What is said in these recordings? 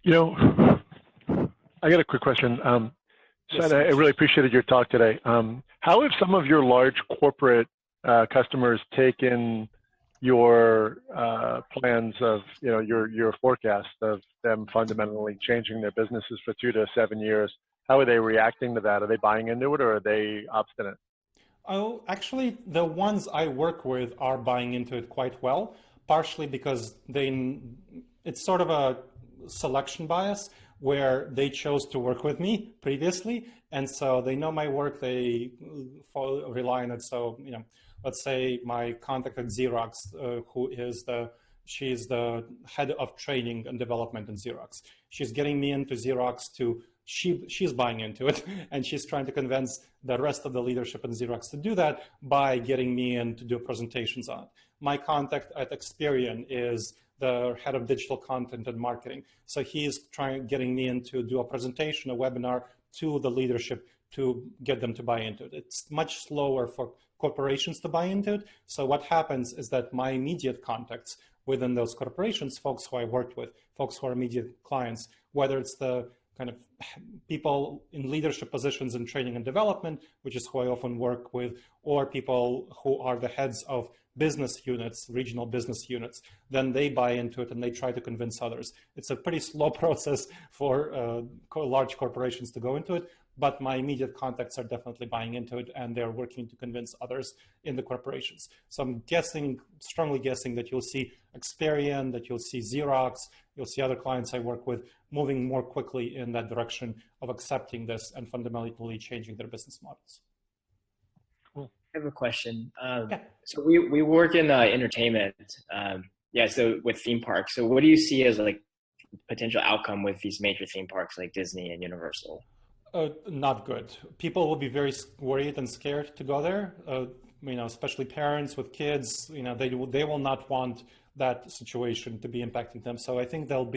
You know, I got a quick question. Yes, Sven, I really appreciated your talk today. How have some of your large corporate customers taken your plans of, your forecast of them fundamentally changing their businesses for 2 to 7 years? How are they reacting to that? Are they buying into it, or are they obstinate? Oh, actually, the ones I work with are buying into it quite well, partially because it's sort of a selection bias where they chose to work with me previously, and so they know my work, they rely on it. So, let's say my contact at Xerox, she's the head of training and development in Xerox. She's getting me into Xerox she's buying into it, and she's trying to convince the rest of the leadership in Xerox to do that by getting me in to do presentations on it. My contact at Experian is the head of digital content and marketing. So he's getting me in to do a presentation, a webinar to the leadership to get them to buy into it. It's much slower for corporations to buy into it. So what happens is that my immediate contacts within those corporations, folks who I worked with, folks who are immediate clients, whether it's the kind of people in leadership positions in training and development, which is who I often work with, or people who are the heads of business units, regional business units, then they buy into it and they try to convince others. It's a pretty slow process for large corporations to go into it, but my immediate contacts are definitely buying into it, and they're working to convince others in the corporations. So I'm strongly guessing that you'll see Experian, that you'll see Xerox, you'll see other clients I work with moving more quickly in that direction of accepting this and fundamentally changing their business models. Cool. I have a question. Yeah. So we work in entertainment. So with theme parks. So what do you see as like potential outcome with these major theme parks like Disney and Universal? Not good. People will be very worried and scared to go there. Especially parents with kids. They will not want that situation to be impacting them. So I think they'll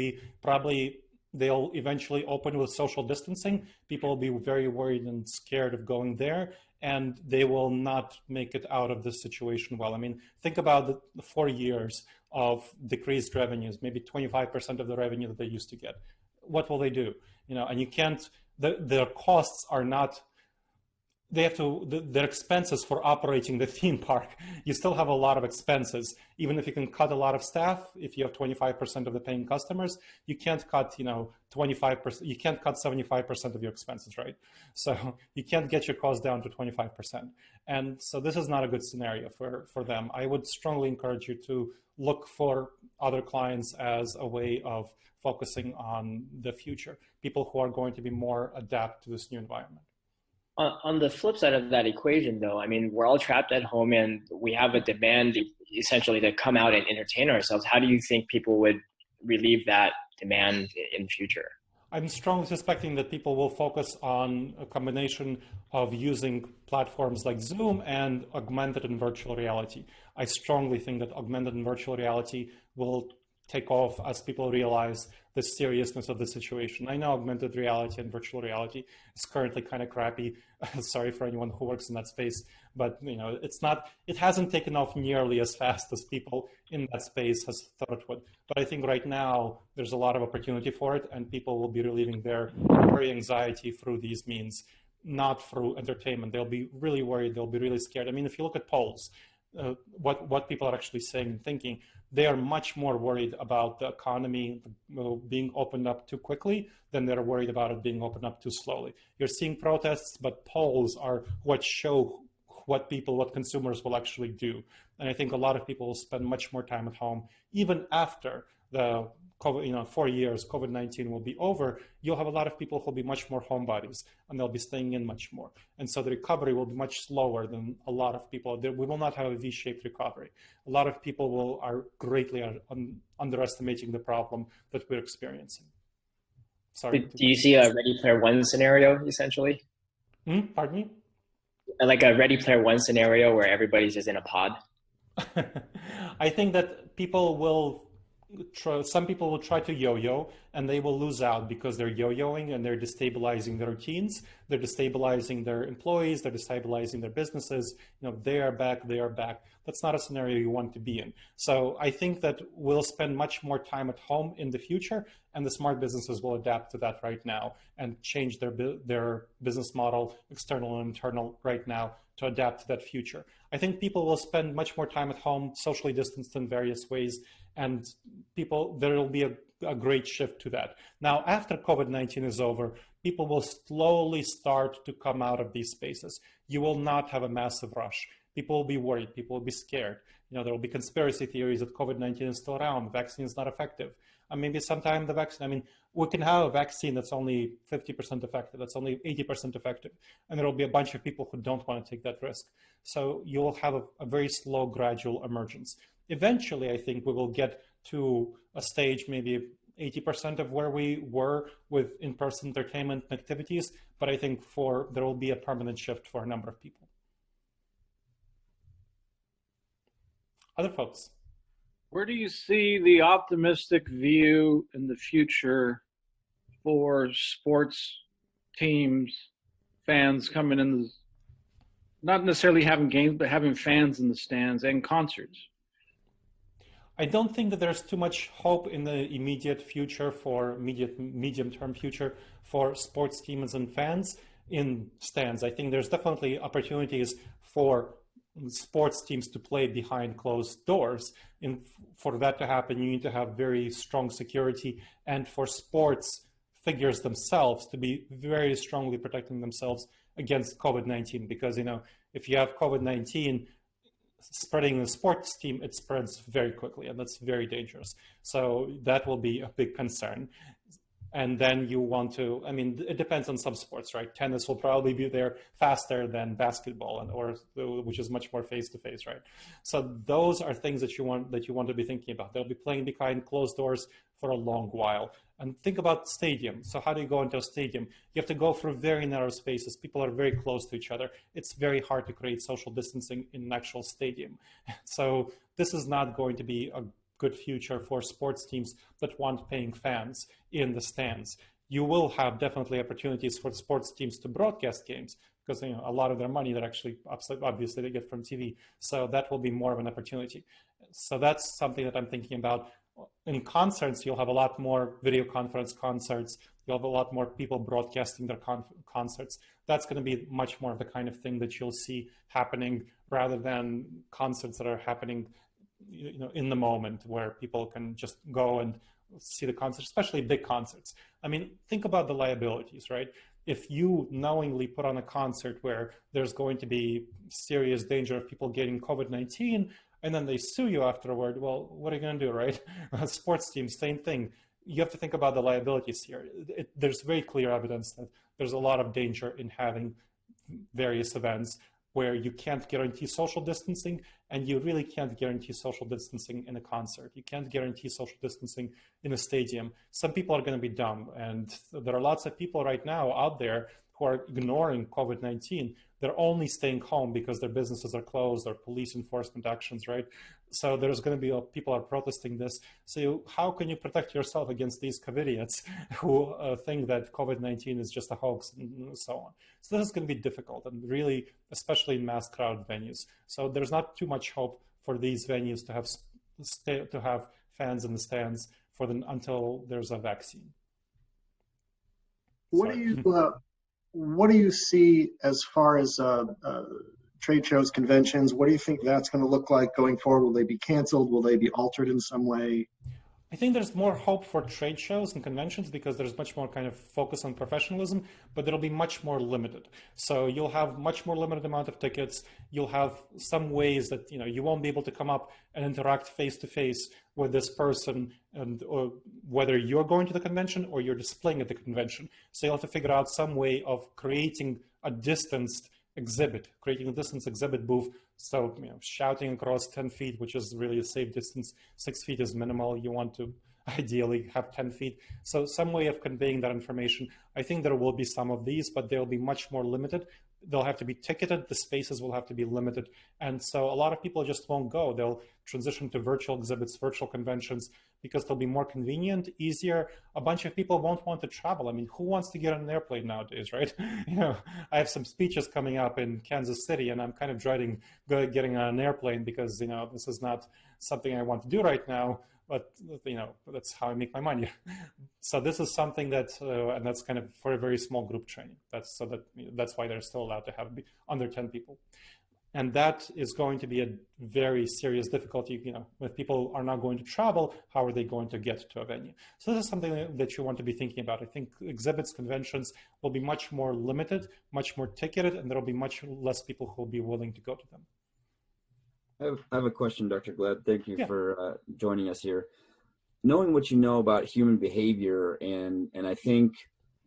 eventually open with social distancing. People will be very worried and scared of going there, and they will not make it out of this situation well. I mean, think about the 4 years of decreased revenues, maybe 25% of the revenue that they used to get. What will they do? And you can't. Their costs are not. Their expenses for operating the theme park, you still have a lot of expenses. Even if you can cut a lot of staff, if you have 25% of the paying customers, you can't cut, 25%, you can't cut 75% of your expenses, right? So you can't get your costs down to 25%. And so this is not a good scenario for them. I would strongly encourage you to look for other clients as a way of focusing on the future, people who are going to be more adapt to this new environment. On the flip side of that equation, though, I mean, we're all trapped at home and we have a demand essentially to come out and entertain ourselves. How do you think people would relieve that demand in the future? I'm strongly suspecting that people will focus on a combination of using platforms like Zoom and augmented and virtual reality. I strongly think that augmented and virtual reality will take off as people realize the seriousness of the situation. I know augmented reality and virtual reality is currently kind of crappy. Sorry for anyone who works in that space, but it hasn't taken off nearly as fast as people in that space has thought it would. But I think right now there's a lot of opportunity for it, and people will be relieving their worry, anxiety through these means, not through entertainment. They'll be really worried. They'll be really scared. I mean, if you look at polls, what people are actually saying and thinking, they are much more worried about the economy being opened up too quickly than they're worried about it being opened up too slowly. You're seeing protests, but polls are what show what consumers will actually do. And I think a lot of people will spend much more time at home, even after the COVID, 4 years, COVID-19 will be over. You'll have a lot of people who will be much more homebodies, and they'll be staying in much more. And so the recovery will be much slower than a lot of people. We will not have a V-shaped recovery. A lot of people are greatly underestimating the problem that we're experiencing. Sorry. Do you see a Ready Player One scenario, essentially? Pardon me? Like a Ready Player One scenario where everybody's just in a pod? I think that some people will try to yo-yo, and they will lose out because they're yo-yoing and they're destabilizing their routines. They're destabilizing their employees. They're destabilizing their businesses. They are back. The that's not a scenario you want to be in. So I think that we'll spend much more time at home in the future, and the smart businesses will adapt to that right now and change their business model, external and internal, right now to adapt to that future. I think people will spend much more time at home, socially distanced in various ways, and there will be a great shift to that. Now, after COVID-19 is over, people will slowly start to come out of these spaces. You will not have a massive rush. People will be worried. People will be scared. There will be conspiracy theories that COVID-19 is still around. Vaccine is not effective. And maybe sometime the vaccine, we can have a vaccine that's only 50% effective, that's only 80% effective. And there will be a bunch of people who don't want to take that risk. So you will have a very slow, gradual emergence. Eventually, I think we will get to a stage, maybe 80% of where we were with in-person entertainment and activities. But I think there will be a permanent shift for a number of people. Other folks? Where do you see the optimistic view in the future for sports teams, fans coming in, not necessarily having games, but having fans in the stands and concerts? I don't think that there's too much hope in the immediate future medium-term future for sports teams and fans in stands. I think there's definitely opportunities for sports teams to play behind closed doors. And for that to happen, you need to have very strong security, and for sports figures themselves to be very strongly protecting themselves against COVID-19. Because, if you have COVID-19 spreading in the sports team, it spreads very quickly, and that's very dangerous. So that will be a big concern. And then you want to, it depends on some sports, right? Tennis will probably be there faster than basketball, which is much more face-to-face, right? So those are things that you want to be thinking about. They'll be playing behind closed doors for a long while. And think about stadium. So how do you go into a stadium? You have to go through very narrow spaces. People are very close to each other. It's very hard to create social distancing in an actual stadium. So this is not going to be a good future for sports teams that want paying fans in the stands. You will have definitely opportunities for sports teams to broadcast games, because a lot of their money that actually obviously they get from TV. So that will be more of an opportunity. So that's something that I'm thinking about. In concerts, you'll have a lot more video conference concerts. You'll have a lot more people broadcasting their concerts. That's going to be much more of the kind of thing that you'll see happening, rather than concerts that are happening in the moment, where people can just go and see the concert, especially big concerts. Think about the liabilities, right? If you knowingly put on a concert where there's going to be serious danger of people getting COVID-19, and then they sue you afterward, well, what are you going to do, right? Sports team, same thing. You have to think about the liabilities here. There's very clear evidence that there's a lot of danger in having various events where you can't guarantee social distancing, and you really can't guarantee social distancing in a concert. You can't guarantee social distancing in a stadium. Some people are going to be dumb, and there are lots of people right now out there who are ignoring COVID-19. They're only staying home because their businesses are closed or police enforcement actions, right? So there's going to be people are protesting this. So how can you protect yourself against these COVIDiots who think that COVID-19 is just a hoax and so on? So this is going to be difficult, and really, especially in mass crowd venues. So there's not too much hope for these venues to have fans in the stands until there's a vaccine. What do you see as far as trade shows, conventions? What do you think that's going to look like going forward? Will they be canceled? Will they be altered in some way? I think there's more hope for trade shows and conventions because there's much more kind of focus on professionalism, but it'll be much more limited. So you'll have much more limited amount of tickets. You'll have some ways that you won't be able to come up and interact face to face with this person, and or whether you're going to the convention or you're displaying at the convention. So you'll have to figure out some way of creating a distanced exhibit, creating a distance exhibit booth. So, shouting across 10 feet, which is really a safe distance. 6 feet is minimal. You want to ideally have 10 feet. So some way of conveying that information. I think there will be some of these, but they'll be much more limited. They'll have to be ticketed. The spaces will have to be limited. And so a lot of people just won't go. They'll transition to virtual exhibits, virtual conventions. because they'll be more convenient, easier. A bunch of people won't want to travel. I mean, who wants to get on an airplane nowadays, right? I have some speeches coming up in Kansas City, and I'm kind of dreading getting on an airplane because, this is not something I want to do right now. But that's how I make my money. So this is something that, and that's kind of for a very small group training. That's why they're still allowed to have under 10 people, and that is going to be a very serious difficulty. If people are not going to travel, how are they going to get to a venue? So this is something that you want to be thinking about. I think exhibits, conventions will be much more limited, much more ticketed, and there will be much less people who will be willing to go to them. I have a question, Dr. Gleb. Thank you for joining us here. Knowing what you know about human behavior, and I think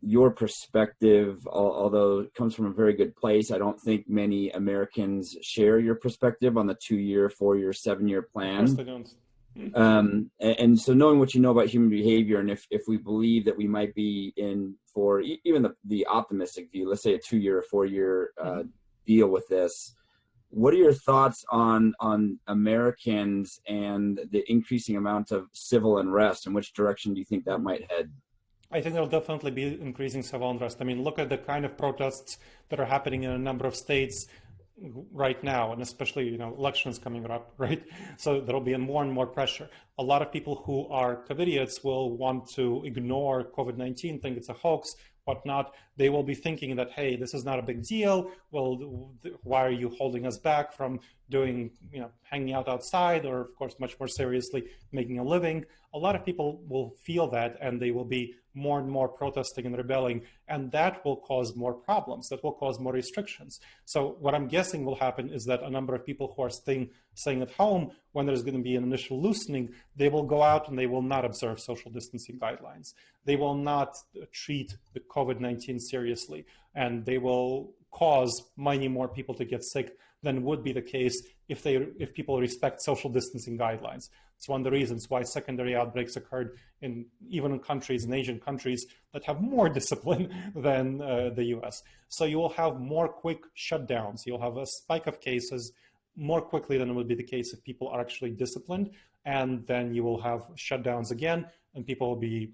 your perspective, although it comes from a very good place, I don't think many Americans share your perspective on the 2-year, 4-year, 7-year plan. Of course they don't. And so knowing what you know about human behavior, and if we believe that we might be in for even the optimistic view, let's say a 2-year or 4-year deal with this, what are your thoughts on Americans and the increasing amount of civil unrest, and which direction do you think that might head? I think there'll definitely be increasing civil unrest. I mean, look at the kind of protests that are happening in a number of states right now, and especially, elections coming up, right? So there'll be more and more pressure. A lot of people who are COVIDiots will want to ignore COVID-19, think it's a hoax, whatnot. They will be thinking that, hey, this is not a big deal. Well, why are you holding us back from doing, hanging out outside, or of course, much more seriously, making a living? A lot of people will feel that, and they will be more and more protesting and rebelling, and that will cause more problems. That will cause more restrictions. So what I'm guessing will happen is that a number of people who are staying at home, when there's going to be an initial loosening, they will go out and they will not observe social distancing guidelines. They will not treat the COVID-19 seriously, and they will cause many more people to get sick than would be the case if people respect social distancing guidelines. It's one of the reasons why secondary outbreaks occurred even in countries, in Asian countries, that have more discipline than the US. So you will have more quick shutdowns. You'll have a spike of cases more quickly than it would be the case if people are actually disciplined. And then you will have shutdowns again, and people will be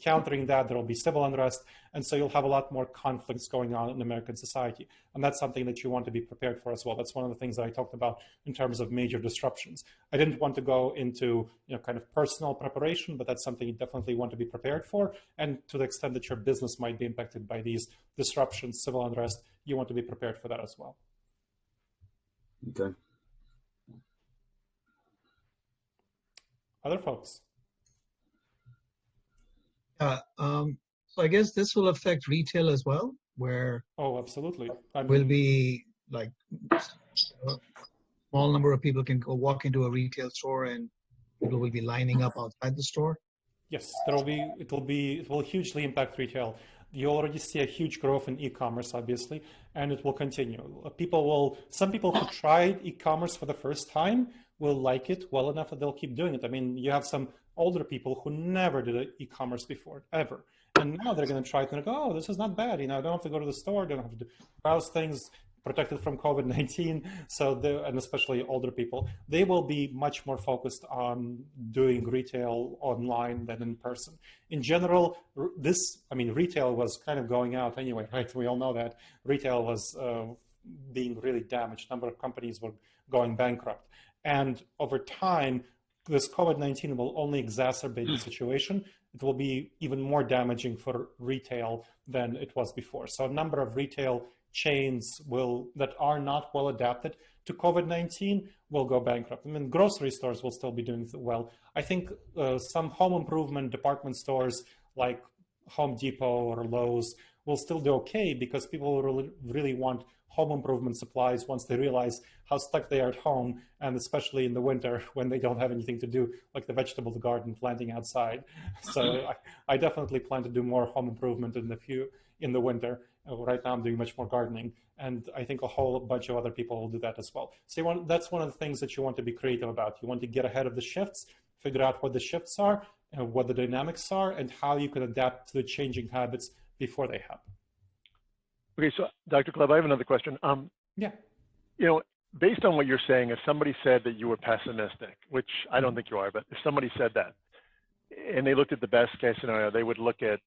countering that. There will be civil unrest. And so you'll have a lot more conflicts going on in American society. And that's something that you want to be prepared for as well. That's one of the things that I talked about in terms of major disruptions. I didn't want to go into kind of personal preparation, but that's something you definitely want to be prepared for. And to the extent that your business might be impacted by these disruptions, civil unrest, you want to be prepared for that as well. Okay. Other folks? So I guess this will affect retail as well, where absolutely. will be like a small number of people can go walk into a retail store and people will be lining up outside the store. Yes, it will hugely impact retail. You already see a huge growth in e-commerce, obviously, and it will continue. Some people who tried e-commerce for the first time will like it well enough that they'll keep doing it. I mean, you have some older people who never did e-commerce before, ever. And now they're going to try it and go, oh, this is not bad. I don't have to go to the store. Don't have to browse things, protected from COVID-19. And especially older people, they will be much more focused on doing retail online than in person. In general, retail was kind of going out anyway, right? We all know that retail was being really damaged. A number of companies were going bankrupt. And over time, this COVID-19 will only exacerbate the situation. It will be even more damaging for retail than it was before. So a number of retail chains that are not well adapted to COVID-19 will go bankrupt. I mean, grocery stores will still be doing well. I think some home improvement department stores like Home Depot or Lowe's will still do okay because people really want home improvement supplies once they realize how stuck they are at home, and especially in the winter when they don't have anything to do, like the vegetable garden planting outside. So I definitely plan to do more home improvement in the winter. Right now I'm doing much more gardening, and I think a whole bunch of other people will do that as well. So that's one of the things that you want to be creative about. You want to get ahead of the shifts, figure out what the shifts are, and what the dynamics are, and how you can adapt to the changing habits before they happen. Okay, so Dr. Gleb, I have another question. Yeah. Based on what you're saying, if somebody said that you were pessimistic, which I don't think you are, but if somebody said that, and they looked at the best case scenario, they would look at,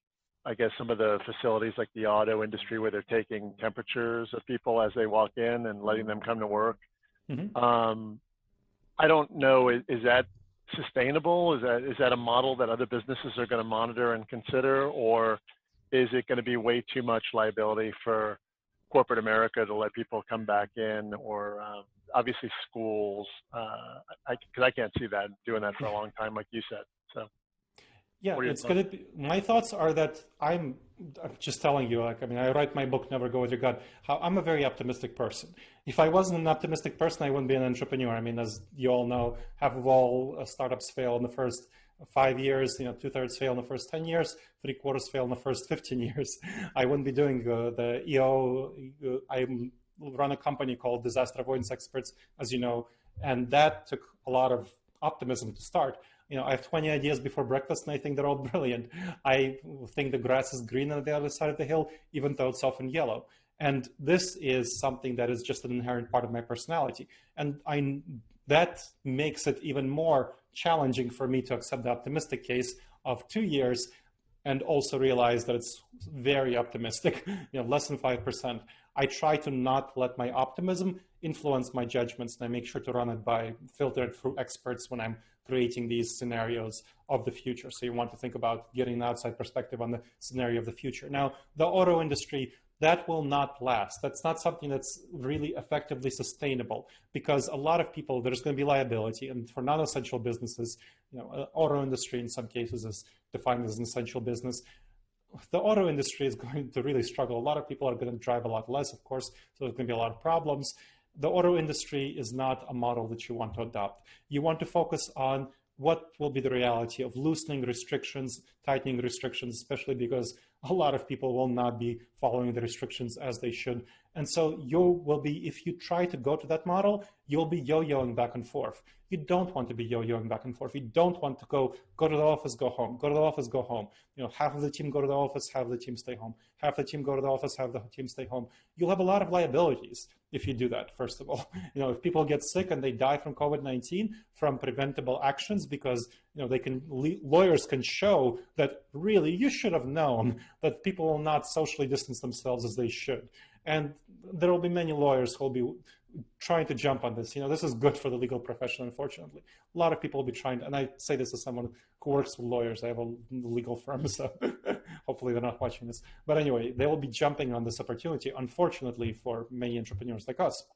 I guess, some of the facilities like the auto industry where they're taking temperatures of people as they walk in and letting them come to work. I don't know, is that sustainable? Is that a model that other businesses are going to monitor and consider, or is it going to be way too much liability for corporate America to let people come back in, or obviously schools? Because I can't see that doing that for a long time, like you said. So. Yeah, it's going to be, my thoughts are that I'm just telling you, like, I mean, I write my book, Never Go With Your Gut, how I'm a very optimistic person. If I wasn't an optimistic person, I wouldn't be an entrepreneur. I mean, as you all know, half of all startups fail in the first 5 years, 2/3 fail in the first 10 years, 3/4 fail in the first 15 years. I wouldn't be doing the EO. I run a company called Disaster Avoidance Experts, as you know, and that took a lot of optimism to start. I have 20 ideas before breakfast, and I think they're all brilliant. I think the grass is green on the other side of the hill, even though it's often yellow. And this is something that is just an inherent part of my personality. And that makes it even more challenging for me to accept the optimistic case of 2 years and also realize that it's very optimistic, less than 5%. I try to not let my optimism influence my judgments, and I make sure to run it by filtered through experts when I'm creating these scenarios of the future. So you want to think about getting an outside perspective on the scenario of the future. Now, the auto industry, that will not last. That's not something that's really effectively sustainable, because a lot of people, there's going to be liability. And for non-essential businesses, auto industry in some cases is defined as an essential business. The auto industry is going to really struggle. A lot of people are going to drive a lot less, of course, so there's going to be a lot of problems. The auto industry is not a model that you want to adopt. You want to focus on what will be the reality of loosening restrictions, tightening restrictions, especially because a lot of people will not be following the restrictions as they should. And so you will be, if you try to go to that model, you'll be yo-yoing back and forth. You don't want to be yo-yoing back and forth. You don't want to go to the office, go home, go to the office, go home. Half of the team go to the office, half of the team stay home. Half the team go to the office, half the team stay home. You'll have a lot of liabilities if you do that, first of all. If people get sick and they die from COVID-19 from preventable actions because lawyers can show that really you should have known that people will not socially distance themselves as they should. And there will be many lawyers who will be trying to jump on this. This is good for the legal profession, unfortunately. A lot of people will be trying, and I say this as someone who works with lawyers. I have a legal firm, so hopefully they're not watching this. But anyway, they will be jumping on this opportunity, unfortunately, for many entrepreneurs like us.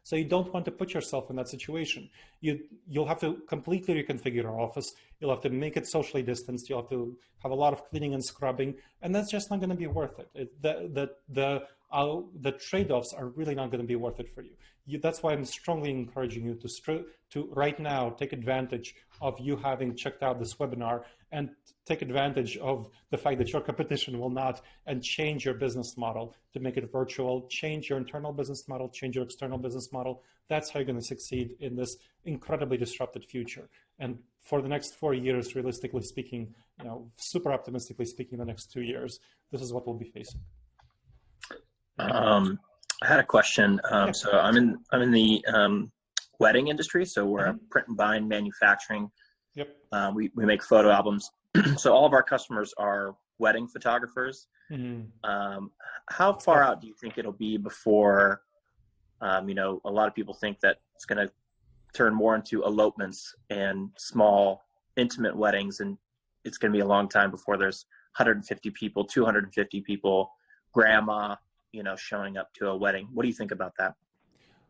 So you don't want to put yourself in that situation. You'll have to completely reconfigure your office. You'll have to make it socially distanced. You'll have to have a lot of cleaning and scrubbing, and that's just not going to be worth it. The trade-offs are really not going to be worth it for you. That's why I'm strongly encouraging you to right now take advantage of you having checked out this webinar and take advantage of the fact that your competition will not, and change your business model to make it virtual, change your internal business model, change your external business model. That's how you're going to succeed in this incredibly disrupted future. And for the next 4 years, realistically speaking, super optimistically speaking, the next 2 years, this is what we'll be facing. I had a question. So I'm in the wedding industry. So we're a print and bind manufacturing. Yep. We make photo albums. So all of our customers are wedding photographers. How far out do you think it'll be before, a lot of people think that it's going to turn more into elopements and small, intimate weddings, and it's going to be a long time before there's 150 people, 250 people, grandma, showing up to a wedding. What do you think about that?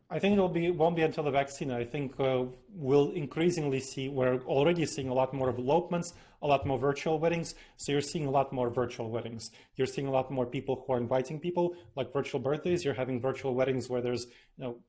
I think it won't be until the vaccine. I think we'll increasingly see, we're already seeing a lot more of elopements, a lot more virtual weddings. So you're seeing a lot more virtual weddings. You're seeing a lot more people who are inviting people, like virtual birthdays. You're having virtual weddings where there's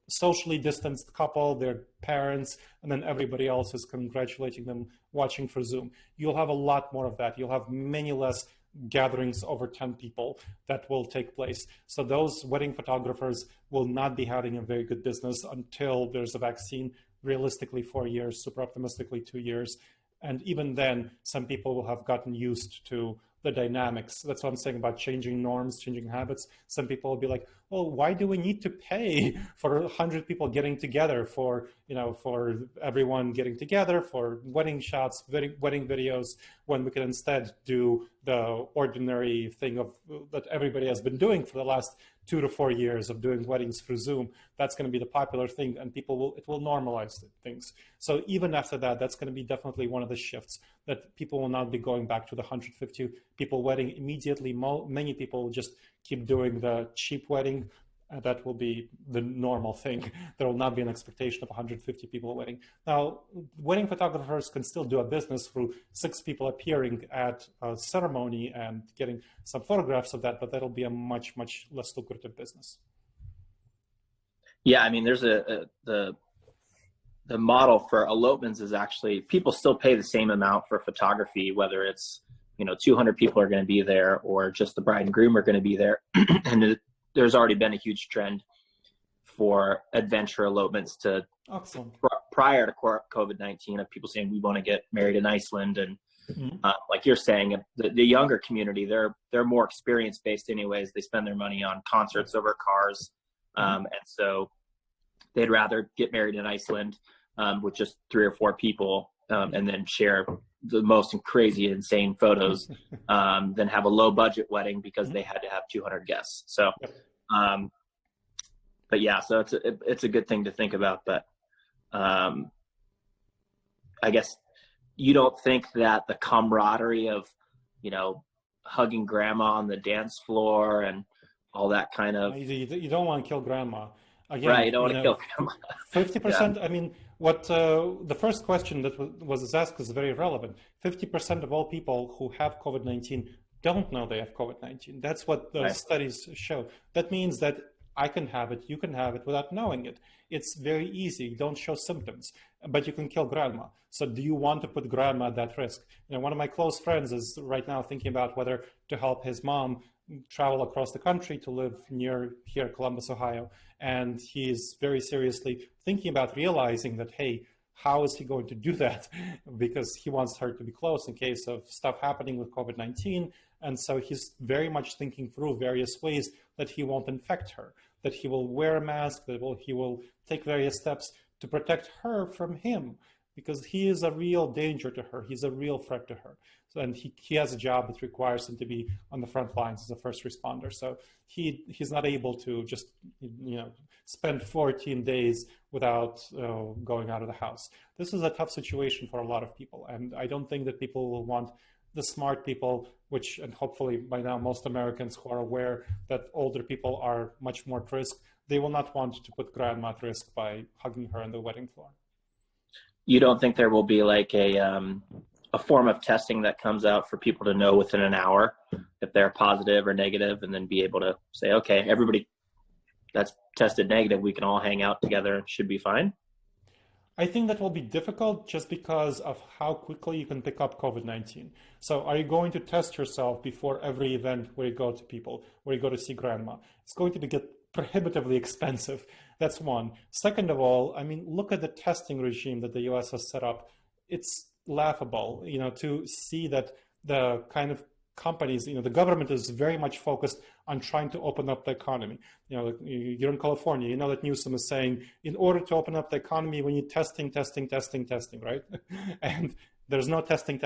socially distanced couple, their parents, and then everybody else is congratulating them watching for Zoom. You'll have a lot more of that. You'll have many less gatherings over 10 people that will take place. So those wedding photographers will not be having a very good business until there's a vaccine, realistically 4 years, super optimistically 2 years. And even then, some people will have gotten used to the dynamics. That's what I'm saying about changing norms, changing habits. Some people will be like, well, why do we need to pay for 100 people getting together, for, you know, for everyone getting together, for wedding shots, wedding videos, when we can instead do the ordinary thing of that everybody has been doing for the last 2 to 4 years of doing weddings through Zoom. That's going to be the popular thing, and it will normalize things. So even after that, that's going to be definitely one of the shifts, that people will not be going back to the 150 people wedding immediately. Many people will just keep doing the cheap wedding. That will be the normal thing. There will not be an expectation of 150 people wedding. Now, wedding photographers can still do a business through 6 people appearing at a ceremony and getting some photographs of that, but that'll be a much, much less lucrative business. Yeah, I mean, there's the model for elopements is actually, people still pay the same amount for photography, whether it's, you know, 200 people are going to be there or just the bride and groom are going to be there. And there's already been a huge trend for adventure elopements to prior to COVID-19 of people saying we want to get married in Iceland. And like you're saying, the younger community, they're more experience based anyways. They spend their money on concerts over cars. And so they'd rather get married in Iceland with just 3 or 4 people and then share the most crazy, insane photos than have a low budget wedding because they had to have 200 guests. So, but yeah, so it's a good thing to think about. But I guess you don't think that the camaraderie of, you know, hugging grandma on the dance floor and all that kind of. You don't want to kill grandma. Again, right, you don't want to kill grandma. 50%, yeah. I mean, what the first question that was asked is very relevant. 50% of all people who have COVID-19 don't know they have COVID-19. That's what the studies show. That means that I can have it, you can have it without knowing it. It's very easy. You don't show symptoms, but you can kill grandma. So do you want to put grandma at that risk? You know, one of my close friends is right now thinking about whether to help his mom travel across the country to live near here, Columbus, Ohio. And he's very seriously thinking about realizing that, hey, how is he going to do that? Because he wants her to be close in case of stuff happening with COVID-19. And so he's very much thinking through various ways that he won't infect her, that he will wear a mask, that he will take various steps to protect her from him, because he is a real danger to her. He's a real threat to her. So, and he has a job that requires him to be on the front lines as a first responder. So he's not able to just, you know, spend 14 days without going out of the house. This is a tough situation for a lot of people. And I don't think that people will want the smart people, which, and hopefully by now most Americans who are aware that older people are much more at risk, they will not want to put grandma at risk by hugging her on the wedding floor. You don't think there will be like a form of testing that comes out for people to know within an hour if they're positive or negative, and then be able to say, okay, everybody that's tested negative, we can all hang out together and should be fine? I think that will be difficult just because of how quickly you can pick up COVID-19. So are you going to test yourself before every event where you go to people, where you go to see grandma? It's going to get prohibitively expensive. That's one. Second of all, I mean, look at the testing regime that the US has set up. It's laughable, you know, to see that the kind of companies, you know, the government is very much focused on trying to open up the economy. You know, you're in California, you know that Newsom is saying, in order to open up the economy, we need testing, right? And there's no testing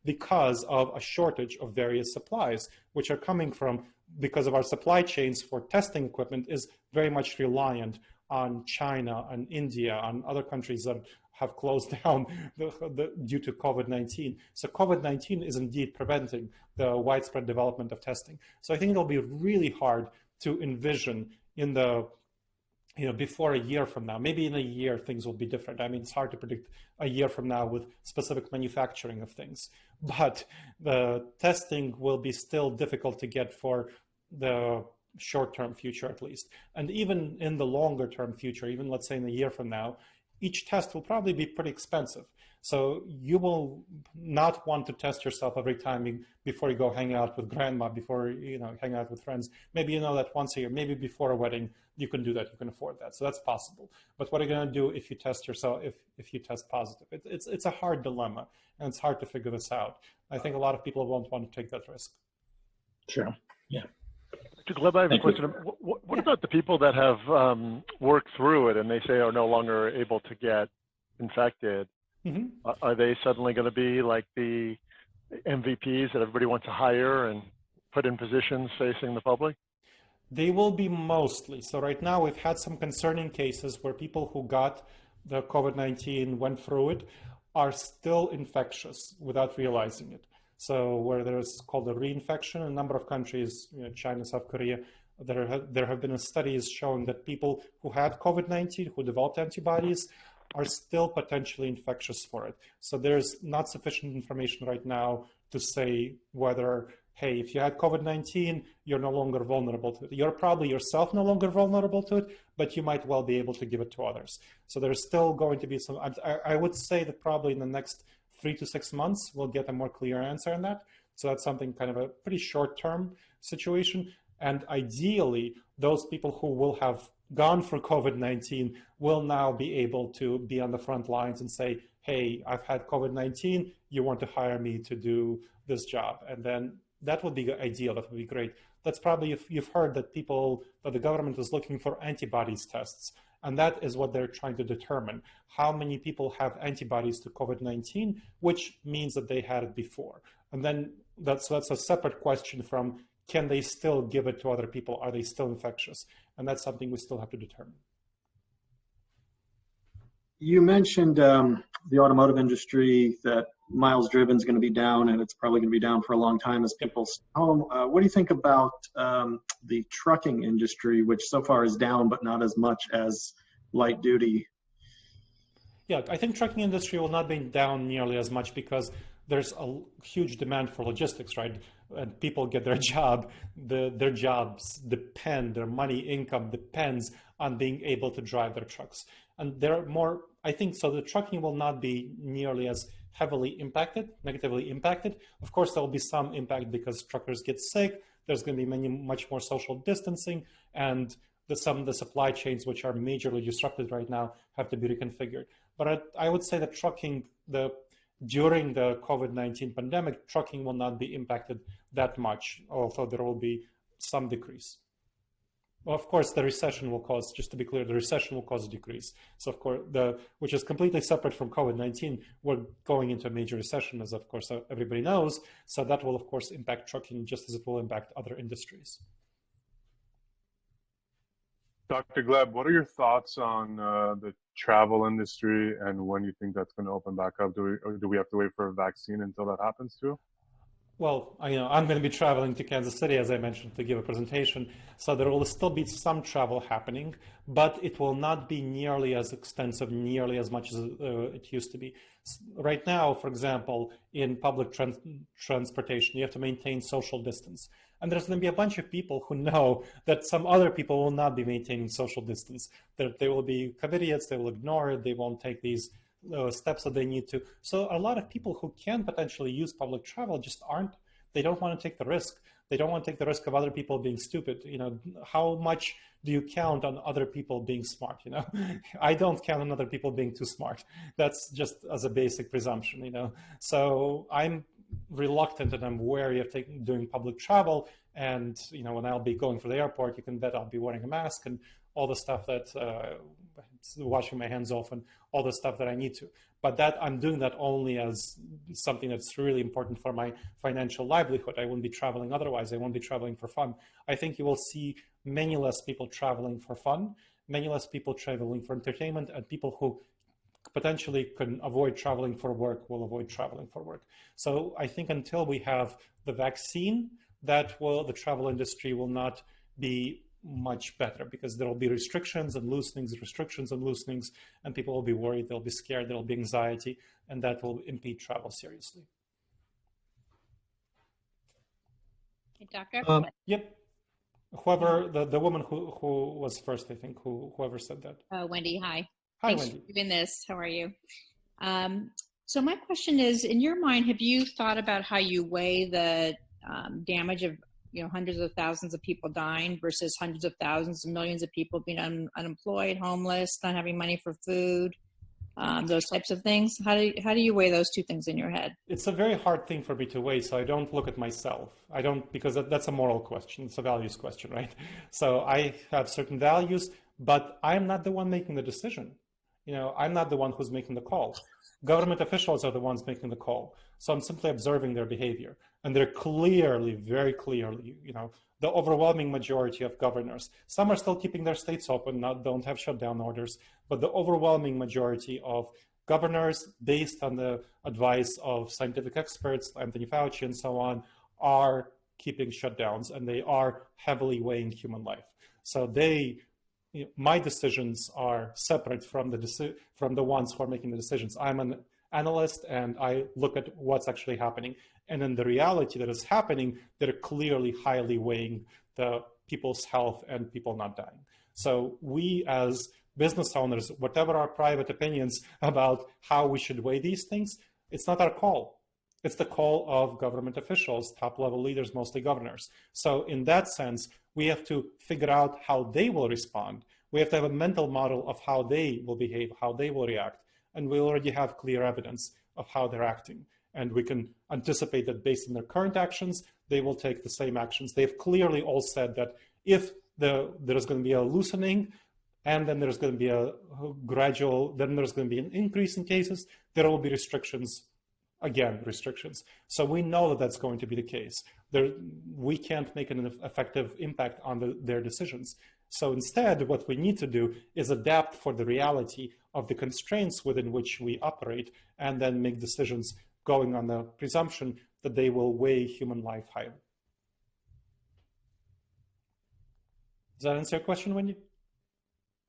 because of a shortage of various supplies, which are coming from, because of our supply chains for testing equipment is very much reliant on China and India and other countries that have closed down due to COVID-19. So COVID-19 is indeed preventing the widespread development of testing. So I think it'll be really hard to envision in the, you know, before a year from now. Maybe in a year things will be different. I mean, it's hard to predict a year from now with specific manufacturing of things, but the testing will be still difficult to get for the short-term future at least. And even in the longer-term future, even let's say in a year from now, each test will probably be pretty expensive. So you will not want to test yourself every time before you go hang out with grandma, before hang out with friends. Maybe that once a year, maybe before a wedding, you can do that, you can afford that. So that's possible. But what are you going to do if you test yourself, if you test positive? It's a hard dilemma, and it's hard to figure this out. I think a lot of people won't want to take that risk. Sure. Yeah. Gleb, I have a question. What about the people that have worked through it and they say are no longer able to get infected? Mm-hmm. Are they suddenly going to be like the MVPs that everybody wants to hire and put in positions facing the public? They will be mostly. So right now we've had some concerning cases where people who got the COVID-19, went through it, are still infectious without realizing it. So where there's called a reinfection in a number of countries, China, South Korea, there have been studies showing that people who had COVID-19, who developed antibodies, are still potentially infectious for it. So there's not sufficient information right now to say whether, hey, if you had COVID-19, you're no longer vulnerable to it. You're probably yourself no longer vulnerable to it, but you might well be able to give it to others. So there's still going to be some, I would say that probably in the next 3 to 6 months, we'll get a more clear answer on that. So that's something kind of a pretty short-term situation. And ideally, those people who will have gone for COVID-19 will now be able to be on the front lines and say, hey, I've had COVID-19, you want to hire me to do this job. And then that would be ideal, that would be great. That's probably, if you've heard that the government is looking for antibodies tests, and that is what they're trying to determine. How many people have antibodies to COVID-19, which means that they had it before. And then that's a separate question from, can they still give it to other people? Are they still infectious? And that's something we still have to determine. You mentioned the automotive industry, that miles driven is going to be down, and it's probably going to be down for a long time as people stay home. What do you think about the trucking industry, which so far is down, but not as much as light duty? Yeah, I think trucking industry will not be down nearly as much because there's a huge demand for logistics, right? And people get their job, their jobs depend, their money income depends on being able to drive their trucks. And there are more, I think, so the trucking will not be nearly as heavily impacted, negatively impacted. Of course, there will be some impact because truckers get sick. There's going to be much more social distancing, and some of the supply chains, which are majorly disrupted right now, have to be reconfigured. But I would say that trucking, during the COVID-19 pandemic, trucking will not be impacted that much, although there will be some decrease. Well, of course, the recession will cause, just to be clear, the recession will cause a decrease. So, of course, which is completely separate from COVID-19, we're going into a major recession, as of course everybody knows. So that will, of course, impact trucking just as it will impact other industries. Dr. Gleb, what are your thoughts on the travel industry and when you think that's going to open back up? Do we have to wait for a vaccine until that happens too? Well, I'm going to be traveling to Kansas City, as I mentioned, to give a presentation. So there will still be some travel happening, but it will not be nearly as extensive, nearly as much as it used to be. Right now, for example, in public transportation, you have to maintain social distance. And there's going to be a bunch of people who know that some other people will not be maintaining social distance. That they will be idiots, they will ignore it, they won't take these steps that they need to. So a lot of people who can potentially use public travel just aren't. They don't want to take the risk. They don't want to take the risk of other people being stupid. How much do you count on other people being smart? I don't count on other people being too smart. That's just as a basic presumption. So I'm reluctant and I'm wary of doing public travel. And when I'll be going for the airport, you can bet I'll be wearing a mask and all the stuff that washing my hands off and all the stuff that I need to. But I'm doing that only as something that's really important for my financial livelihood. I wouldn't be traveling otherwise. I won't be traveling for fun. I think you will see many less people traveling for fun, many less people traveling for entertainment, and people who potentially can avoid traveling for work will avoid traveling for work. So I think until we have the vaccine, the travel industry will not be much better because there will be restrictions and loosenings, and people will be worried, they'll be scared, there'll be anxiety, and that will impede travel seriously. Okay, Doctor? Yep. Whoever, the woman who was first, I think, whoever said that. Wendy, hi. Hi, Thanks Wendy. for doing this. How are you? So my question is, in your mind, have you thought about how you weigh the damage of hundreds of thousands of people dying versus hundreds of thousands of millions of people being unemployed, homeless, not having money for food, those types of things? How do you weigh those two things in your head? It's a very hard thing for me to weigh, so I don't look at myself. I don't, because that's a moral question. It's a values question, right? So I have certain values, but I'm not the one making the decision. I'm not the one who's making the call. Government officials are the ones making the call. So I'm simply observing their behavior. And they're clearly, very clearly, the overwhelming majority of governors, some are still keeping their states open, don't have shutdown orders, but the overwhelming majority of governors, based on the advice of scientific experts, Anthony Fauci and so on, are keeping shutdowns, and they are heavily weighing human life. So my decisions are separate from the ones who are making the decisions. I'm an analyst, and I look at what's actually happening. And in the reality that is happening, they're clearly highly weighing the people's health and people not dying. So we as business owners, whatever our private opinions about how we should weigh these things, it's not our call. It's the call of government officials, top-level leaders, mostly governors. So in that sense, we have to figure out how they will respond. We have to have a mental model of how they will behave, how they will react. And we already have clear evidence of how they're acting. And we can anticipate that based on their current actions, they will take the same actions. They've clearly all said that if there's going to be a loosening, and then there's going to be a gradual, then there's going to be an increase in cases, there will be restrictions. Again, restrictions. So we know that that's going to be the case. We can't make an effective impact on their decisions. So instead, what we need to do is adapt for the reality of the constraints within which we operate, and then make decisions going on the presumption that they will weigh human life highly. Does that answer your question, Wendy?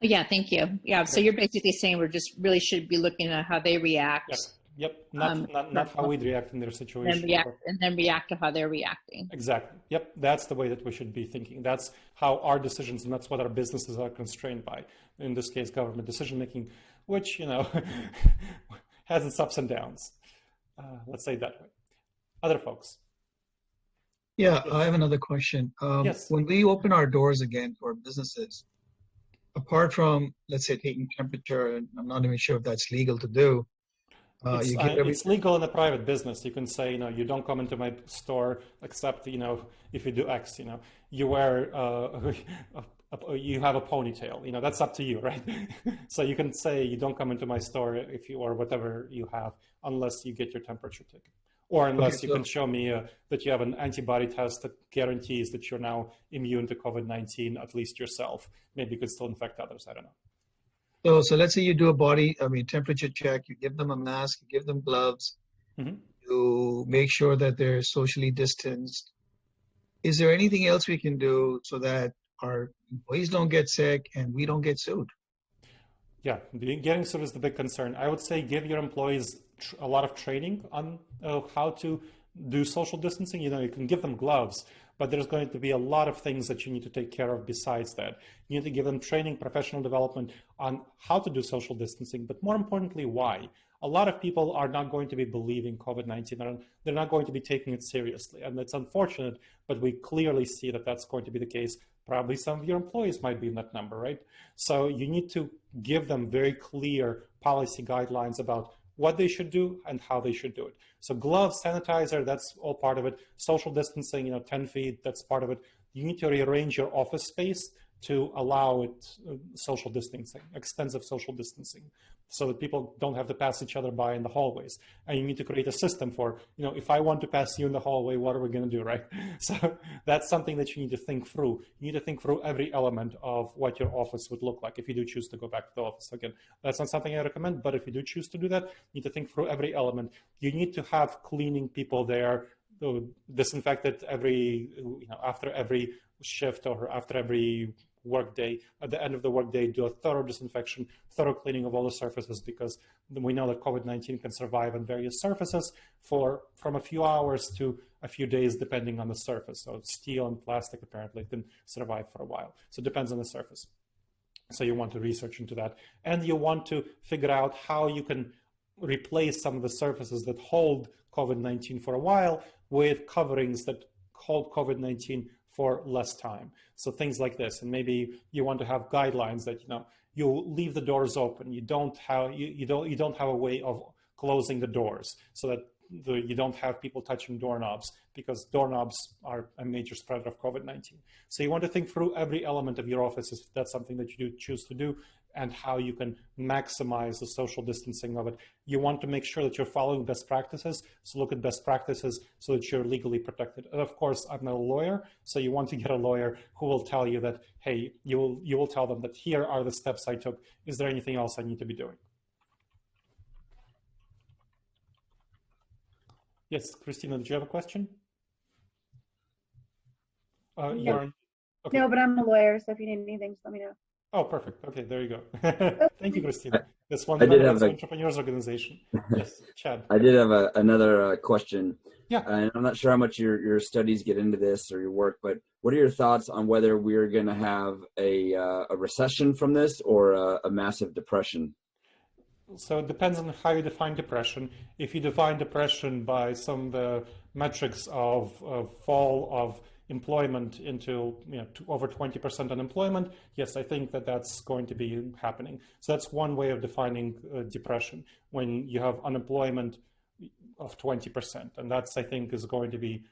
Yeah, thank you. Yeah, so you're basically saying we're just really should be looking at how they react. Yep. Not how we'd react in their situation. And then react to how they're reacting. Exactly. Yep. That's the way that we should be thinking. That's how our decisions, and that's what our businesses are constrained by. In this case, government decision making, which has its ups and downs. Let's say it that way. Other folks. Yeah, Yes. I have another question. Yes. When we open our doors again for businesses, apart from, let's say, taking temperature, and I'm not even sure if that's legal to do. It's legal in a private business. You can say, you don't come into my store except, if you do X, you wear, you have a ponytail, that's up to you, right? So you can say you don't come into my store or whatever you have, unless you get your temperature taken. Or unless you can show me that you have an antibody test that guarantees that you're now immune to COVID-19, at least yourself. Maybe you could still infect others, I don't know. So let's say you do a temperature check, you give them a mask, you give them gloves, to make sure that they're socially distanced. Is there anything else we can do so that our employees don't get sick and we don't get sued? Yeah, getting sued is the big concern. I would say give your employees a lot of training on how to do social distancing. You can give them gloves, but there's going to be a lot of things that you need to take care of besides that. You need to give them training, professional development on how to do social distancing, but more importantly, why. A lot of people are not going to be believing COVID-19. They're not going to be taking it seriously. And it's unfortunate, but we clearly see that that's going to be the case. Probably some of your employees might be in that number, right? So you need to give them very clear policy guidelines about what they should do and how they should do it. So gloves, sanitizer, that's all part of it. Social distancing, 10 feet, that's part of it. You need to rearrange your office space to allow it social distancing, extensive social distancing, so that people don't have to pass each other by in the hallways. And you need to create a system for, if I want to pass you in the hallway, what are we going to do, right? So that's something that you need to think through. You need to think through every element of what your office would look like if you do choose to go back to the office. Again, that's not something I recommend, but if you do choose to do that, you need to think through every element. You need to have cleaning people there, disinfected after every shift or after every workday. At the end of the workday, do a thorough disinfection, thorough cleaning of all the surfaces, because we know that COVID-19 can survive on various surfaces from a few hours to a few days, depending on the surface. So steel and plastic apparently can survive for a while. So it depends on the surface. So you want to research into that, and you want to figure out how you can replace some of the surfaces that hold COVID-19 for a while with coverings that hold COVID-19 for less time. So things like this, and maybe you want to have guidelines that, you know, you leave the doors open. You don't have a way of closing the doors so that you don't have people touching doorknobs, because doorknobs are a major spreader of COVID-19. So you want to think through every element of your office, if that's something that you do choose to do, and how you can maximize the social distancing of it. You want to make sure that you're following best practices. So look at best practices so that you're legally protected. And of course, I'm not a lawyer, so you want to get a lawyer who will tell you that, hey, you will tell them that here are the steps I took. Is there anything else I need to be doing? Yes, Christina, did you have a question? No. Okay. No, but I'm a lawyer, so if you need anything, just let me know. Oh, perfect. Okay, there you go. Thank you, Christina. That's one I did have entrepreneurs organization. Yes, Chad. I did have another question. Yeah. And I'm not sure how much your studies get into this or your work, but what are your thoughts on whether we're going to have a recession from this or a massive depression? So it depends on how you define depression. If you define depression by some of the metrics of fall of employment into, you know, over 20% unemployment, yes, I think that that's going to be happening. So that's one way of defining depression, when you have unemployment of 20%, and that's, I think, it's going to be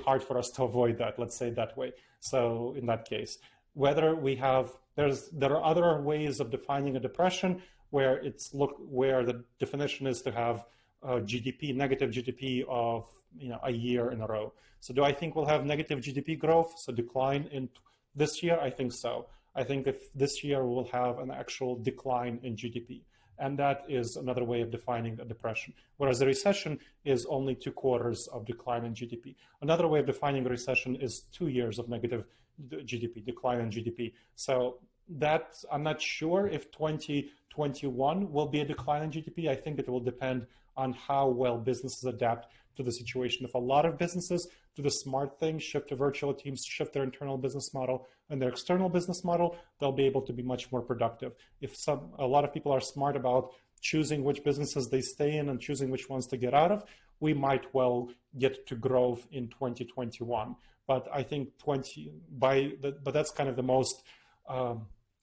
hard for us to avoid that. Let's say it that way. So in that case, whether we have there are other ways of defining a depression where where the definition is to have negative GDP of, you know, a year in a row. So do I think we'll have negative GDP growth, so decline in this year? I think so. I think if this year we'll have an actual decline in GDP. And that is another way of defining a depression. Whereas a recession is only 2 quarters of decline in GDP. Another way of defining a recession is 2 years of negative GDP, decline in GDP. So that, I'm not sure if 2021 will be a decline in GDP. I think it will depend on how well businesses adapt to the situation. If a lot of businesses do the smart thing, shift to virtual teams, shift their internal business model and their external business model, they'll be able to be much more productive. If a lot of people are smart about choosing which businesses they stay in and choosing which ones to get out of, we might well get to growth in 2021. But I think but that's kind of the most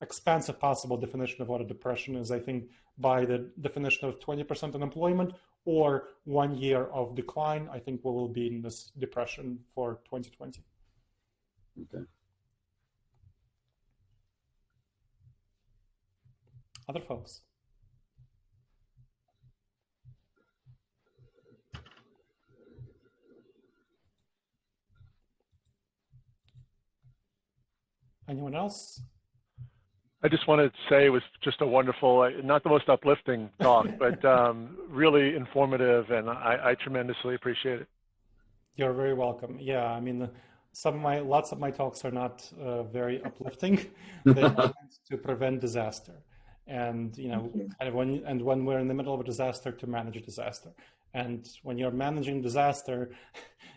expansive possible definition of what a depression is. I think by the definition of 20% unemployment or 1 year of decline, I think we will be in this depression for 2020. Okay. Other folks? Anyone else? I just wanted to say it was just a wonderful, not the most uplifting talk, but really informative, and I tremendously appreciate it. You're very welcome. Yeah, I mean, lots of my talks are not very uplifting. They are to prevent disaster, and you know, kind of when we're in the middle of a disaster, to manage a disaster. And when you're managing disaster,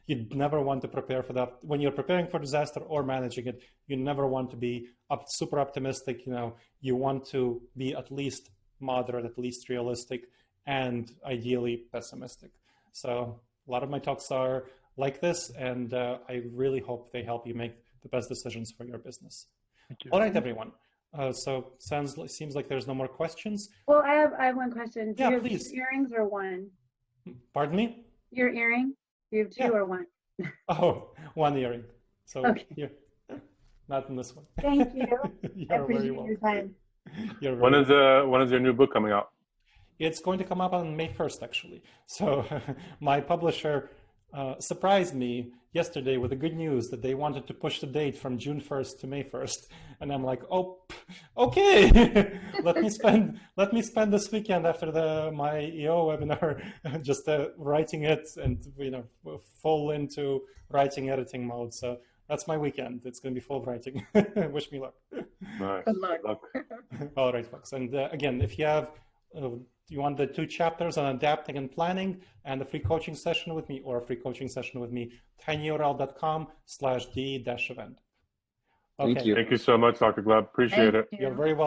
you never want to prepare for that. When you're preparing for disaster or managing it, you never want to be super optimistic. You know, you want to be at least moderate, at least realistic, and ideally pessimistic. So a lot of my talks are like this, and I really hope they help you make the best decisions for your business. Thank you. All right, everyone. So seems like there's no more questions. Well, I have one question. Do Yeah, you have please. 2 earrings or 1? Pardon me? Your earring? Do you have 2 or 1? Oh, 1 earring. So okay. Here, not in this one. Thank you. I You're appreciate very welcome. your time. You're When very is your new book coming out? It's going to come up on May 1st, actually. So my publisher surprised me yesterday with the good news that they wanted to push the date from June 1st to May 1st. And I'm like, oh, okay. let me spend this weekend after my EO webinar just writing it and, you know, full into writing editing mode. So that's my weekend. It's going to be full of writing. Wish me luck. Nice. Good luck. All right, folks. And again, if you have you want the 2 chapters on adapting and planning and a free coaching session with me or a free coaching session with me, tinyurl.com/d-event. Okay. Thank you. Thank you so much, Dr. Gleb. Appreciate it. You're very welcome.